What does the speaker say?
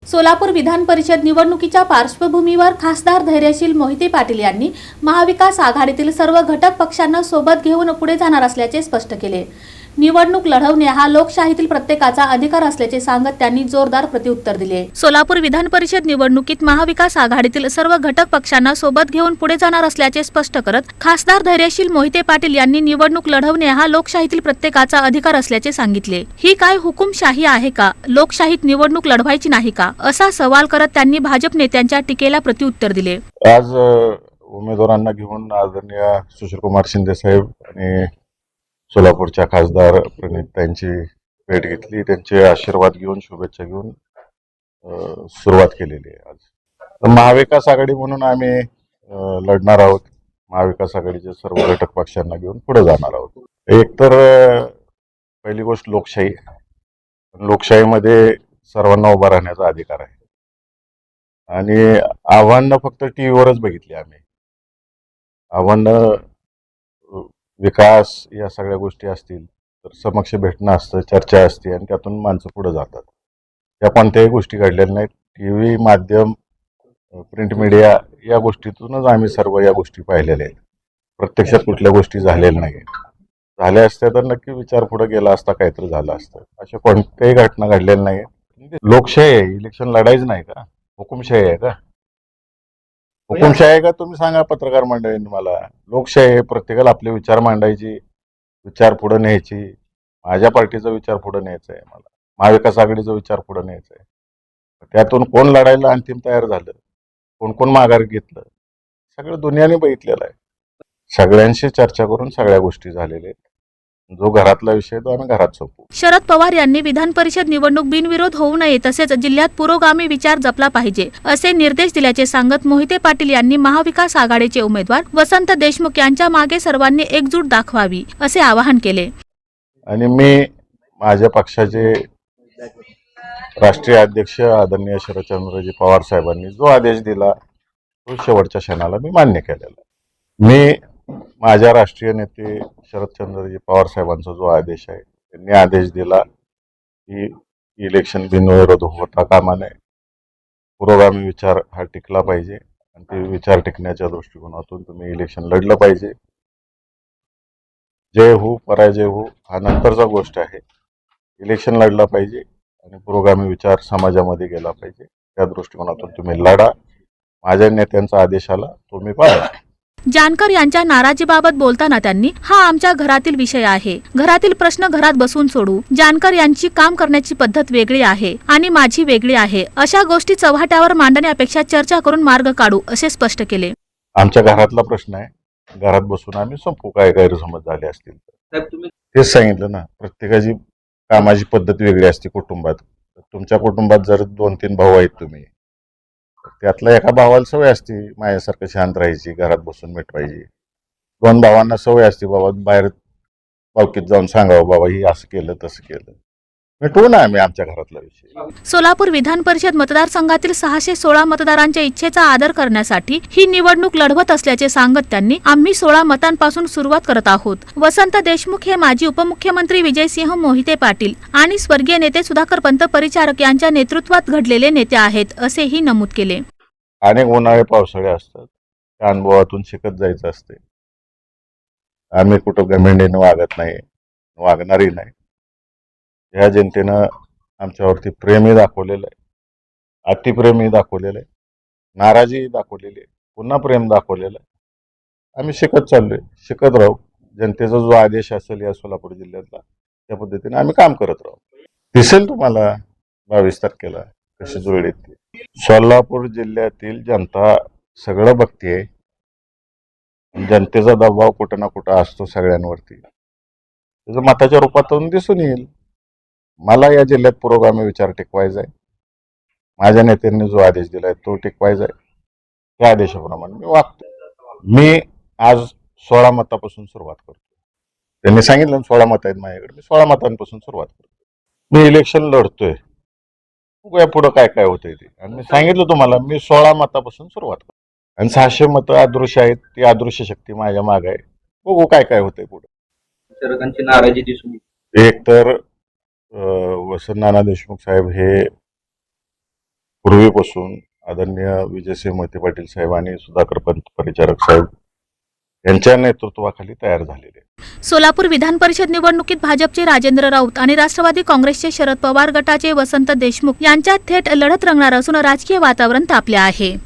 सोलापूर विधान परिषद निवडणुकीच्या पार्श्वभूमीवर खासदार धैर्यशील मोहिते पाटील यांनी महाविकास आघाडीतील सर्व घटक पक्षांना सोबत घेऊन पुढे जाणार असल्याचे स्पष्ट केले। निवडणूक लढवणे हा लोकशाहीतील प्रत्येकाचा अधिकार असल्याचे सांगत त्यांनी जोरदार प्रत्युत्तर दिले। सोलापूर विधान परिषद निवडणुकीत महाविकास आघाडीतील सर्व घटक पक्षांना सोबत घेऊन पुढे जाणार असल्याचे स्पष्ट करत खासदार धैर्यशील मोहिते पाटील यांनी निवडणूक लढवणे हा लोकशाहीतील प्रत्येकाचा अधिकार असल्याचे सांगितले। ही काय हुकुमशाही आहे का? लोकशाहीत निवडणूक लढवायची नाही का? असा सवाल करत त्यांनी भाजप नेत्यांच्या टीकेला प्रत्युत्तर दिले। आज उमेदवारांना घेऊन आदरणीय सुशीलकुमार शिंदे साहेब आणि सोलापूरच्या खासदार प्रणितांची भेट घेतली, त्यांचे आशीर्वाद घेऊन शुभेच्छा घेऊन सुरुवात केलेली आहे। आज महाविकास आघाडी म्हणून आम्ही लढणार आहोत। महाविकास आघाडीचे सर्व घटक पक्षांना घेऊन पुढे जाणार आहोत। एक तर पहिली गोष्ट लोकशाही, लोकशाहीमध्ये सर्वांना उभा राहण्याचा अधिकार आहे आणि आव्हानं फक्त टीव्हीवरच बघितली आम्ही। आव्हानं विकास या सगळ्या गोष्टी असतील तर समक्ष भेटणं असतं, चर्चा असते आणि त्यातून माणसं पुढे जातात। त्या कोणत्याही गोष्टी घडलेल्या नाहीत। टीव्ही माध्यम, प्रिंट मीडिया या गोष्टीतूनच आम्ही सर्व या गोष्टी पाहिलेल्या आहेत। प्रत्यक्षात कुठल्या गोष्टी झालेल्या नाहीत। झाल्या असत्या तर नक्की विचार पुढे गेला असता, काहीतरी झालं असतं। अशा कोणत्याही घटना घडलेल्या नाहीत। लोकशाही आहे, इलेक्शन लढायचं नाही का? हुकुमशाही आहे का? हुकुमशाही आहे का? तुम्ही सांगा पत्रकार मंडळींनी मला। लोकशाही आहे, प्रत्येकाला आपले विचार मांडायची, विचार पुढे न्यायची। माझ्या पार्टीचा विचार पुढे न्यायचा आहे, मला महाविकास आघाडीचा विचार पुढे न्यायचा आहे। त्यातून कोण लढायला अंतिम तयार झालं, कोण कोण माघार घेतलं, सगळं दुनियाने बघितलेलं आहे। सगळ्यांशी चर्चा करून सगळ्या गोष्टी झालेल्या आहेत। जो घरातला विषय तो आम्ही घरात सोपवू। शरद पवार यांनी विधान परिषद निवडणूक बिनविरोध होऊ नये, तसेच जिल्ह्यात पुरोगामी विचार जपला पाहिजे असे निर्देश दिल्याचे सांगत मोहिते पाटील यांनी महाविकास आघाडीचे उमेदवार वसंत देशमुख यांच्या मागे सर्वांनी एकजूट दाखवावी असे आवाहन केले। आणि मी माझ्या पक्षाचे राष्ट्रीय अध्यक्ष आदरणीय शरदचंद्रजी पवार साहेबांनी जो आदेश दिला तो शेवटच्या क्षणाला मी मान्य केलेला। मी माझ्या राष्ट्रीय नेते शरदचंद्रजी पवार साहेबांचा जो आदेश आहे, त्यांनी आदेश दिला की इलेक्शन बिनविरोध होता कामा नये, पुरोगामी विचार हा टिकला पाहिजे आणि ते विचार टिकण्याच्या दृष्टिकोनातून तुम्ही इलेक्शन लढलं पाहिजे। जय हो पराजय हो हा नंतरचा गोष्ट आहे। इलेक्शन लढला पाहिजे आणि पुरोगामी विचार समाजामध्ये गेला पाहिजे। त्या दृष्टिकोनातून तुम्ही लढा। माझ्या नेत्यांचा आदेश आला तो मी पाळला। जानकर यांच्या नाराजीबाबत बोलताना त्यांनी हा आमच्या घरातील विषय आहे, घरातील प्रश्न घरात बसून सोडू। जानकर यांची काम करण्याची पद्धत वेगळी आहे आणि माझी वेगळी आहे। अशा गोष्टी चव्हाट्यावर मांडण्यापेक्षा चर्चा करून मार्ग काढू असे स्पष्ट केले। आमच्या घरातला प्रश्न आहे, घरात बसून आम्ही संपू। काय गैरसमज झाले असतील तर तेच सांगितलं ना, प्रत्येकाची कामाची पद्धत वेगळी असते। कुटुंबात तुमच्या कुटुंबात जर 2-3 भाऊ आहेत तुम्ही, त्यातल्या एका भावाला सवय असते माझ्यासारखं शांत राहायची, घरात बसून मिटवायची। 2 भावांना सवय असते बाबा बाहेर पावकीत जाऊन सांगावं बाबा ही असं केलं तसं केलं। मिटवू ना आम्ही आमच्या घरातला विषय। सोलापूर विधान परिषद मतदारसंघातील 616 मतदारांच्या इच्छेचा आदर करण्यासाठी ही निवडणूक लढवत असल्याचे सांगत त्यांनी आम्ही 16 मतांपासून सुरुवात करत आहोत। वसंत देशमुख हे माजी उपमुख्यमंत्री विजयसिंह मोहिते पाटील आणि स्वर्गीय नेते सुधाकरपंत परिचारक यांच्या नेतृत्वात घडलेले नेते आहेत असेही नमूद केले। अनेक उन्हाळे पावसाळे असतात, त्या अनुभवातून शिकत जायचं असते। आम्ही कुठं घमेंडीने वागत नाही, वागणारही नाही। या जनतेनं आमच्यावरती प्रेमही दाखवलेलं आहे, अतिप्रेमही दाखवलेलं आहे, नाराजीही दाखवलेली आहे, पुन्हा प्रेम दाखवलेलं आहे। आम्ही शिकत चाललोय, शिकत राहू। जनतेचा जो आदेश असेल या सोलापूर जिल्ह्यातला त्या पद्धतीने आम्ही काम करत राहू। दिसेल तुम्हाला 22 तारखेला कशी जुळली ती। सोलापूर जिल्ह्यातील जनता सगळं बघतेय। जनतेचा दबाव कुठं ना कुठं असतो सगळ्यांवरती, त्याचं मताच्या रूपातून दिसून येईल। मला या जिल्ह्यात पुरोगामी विचार टिकवायचा आहे। माझ्या नेत्यांनी जो आदेश दिलाय तो टिकवायचा आहे। त्या आदेशाप्रमाणे मी वागतो। मी आज 16 मतापासून सुरुवात करतो। त्यांनी सांगितलं 16 मत आहेत माझ्याकडे, मी 16 मतांपासून सुरुवात करतो। मी इलेक्शन लढतोय, बघूया पुढं काय काय होतंय ते। आणि मी सांगितलं तुम्हाला मी 16 मतापासून सुरुवात करतो आणि 600 मतं अदृश्य आहेत, ती अदृश्य शक्ती माझ्या मागे आहे। बघू काय काय होतंय पुढे। शरदांची नाराजी दिसून एक तर वसंत नाना देशमुख साहेब हे पूर्वीपासून आदरणीय विजयसिंह मोहिते पाटील साहेब आणि सुधाकर पंत परिचारक साहेब यांच्या नेतृत्वाखाली तयार झालेले. सोलापूर विधान परिषद निवडणुकीत भाजपचे राजेंद्र राऊत आणि राष्ट्रवादी काँग्रेसचे शरद पवार गटाचे वसंत देशमुख यांच्यात थेट लढत रंगणार असून राजकीय वातावरण तापले आहे.